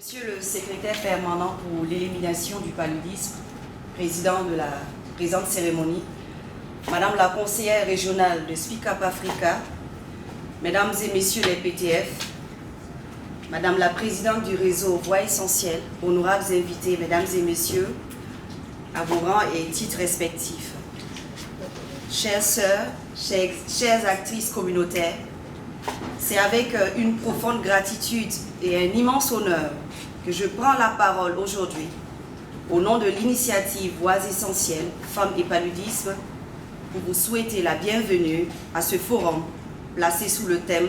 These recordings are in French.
Monsieur le secrétaire permanent pour l'élimination du paludisme, président de la présente cérémonie, Madame la conseillère régionale de Speak Up Africa, Mesdames et Messieurs les PTF, Madame la présidente du réseau Voix Essentielle, honorables invités, Mesdames et Messieurs, à vos rangs et titres respectifs, chères sœurs, chères actrices communautaires, c'est avec une profonde gratitude et un immense honneur que je prends la parole aujourd'hui au nom de l'initiative Voix Essentielles, Femmes et Paludisme pour vous souhaiter la bienvenue à ce forum placé sous le thème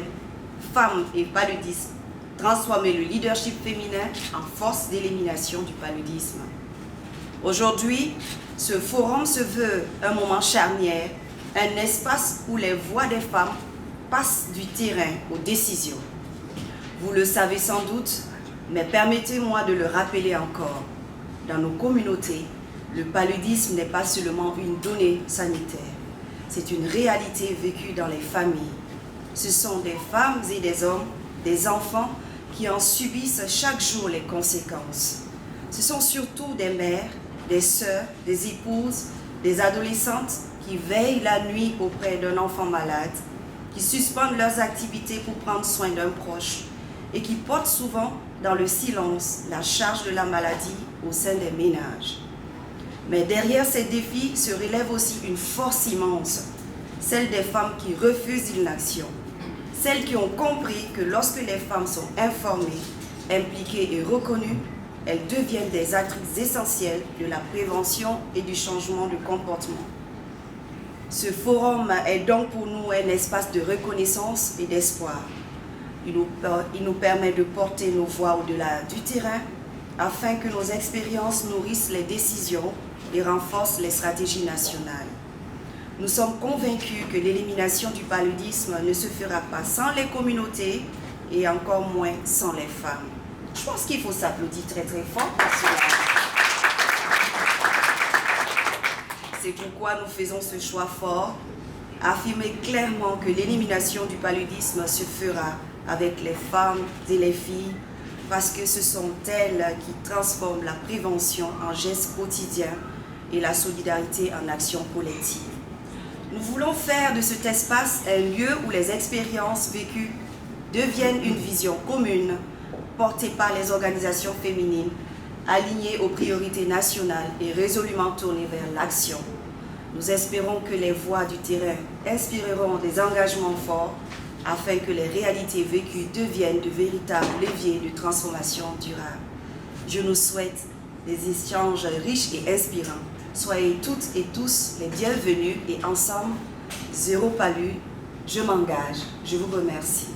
Femmes et Paludisme, transformer le leadership féminin en force d'élimination du paludisme. Aujourd'hui, ce forum se veut un moment charnière, un espace où les voix des femmes passent du terrain aux décisions. Vous le savez sans doute, mais permettez-moi de le rappeler encore. Dans nos communautés, le paludisme n'est pas seulement une donnée sanitaire, c'est une réalité vécue dans les familles. Ce sont des femmes et des hommes, des enfants qui en subissent chaque jour les conséquences. Ce sont surtout des mères, des sœurs, des épouses, des adolescentes qui veillent la nuit auprès d'un enfant malade, qui suspendent leurs activités pour prendre soin d'un proche et qui portent souvent dans le silence la charge de la maladie au sein des ménages. Mais derrière ces défis se relève aussi une force immense, celle des femmes qui refusent l'inaction, celles qui ont compris que lorsque les femmes sont informées, impliquées et reconnues, elles deviennent des actrices essentielles de la prévention et du changement de comportement. Ce forum est donc pour nous un espace de reconnaissance et d'espoir. Il nous permet de porter nos voix au-delà du terrain afin que nos expériences nourrissent les décisions et renforcent les stratégies nationales. Nous sommes convaincus que l'élimination du paludisme ne se fera pas sans les communautés et encore moins sans les femmes. Je pense qu'il faut s'applaudir très très fort pour cela. C'est pourquoi nous faisons ce choix fort, affirmer clairement que l'élimination du paludisme se fera avec les femmes et les filles, parce que ce sont elles qui transforment la prévention en geste quotidien et la solidarité en action collective. Nous voulons faire de cet espace un lieu où les expériences vécues deviennent une vision commune, portée par les organisations féminines, alignées aux priorités nationales et résolument tournées vers l'action. Nous espérons que les voix du terrain inspireront des engagements forts afin que les réalités vécues deviennent de véritables leviers de transformation durable. Je nous souhaite des échanges riches et inspirants. Soyez toutes et tous les bienvenus et ensemble, zéro palu, je m'engage. Je vous remercie.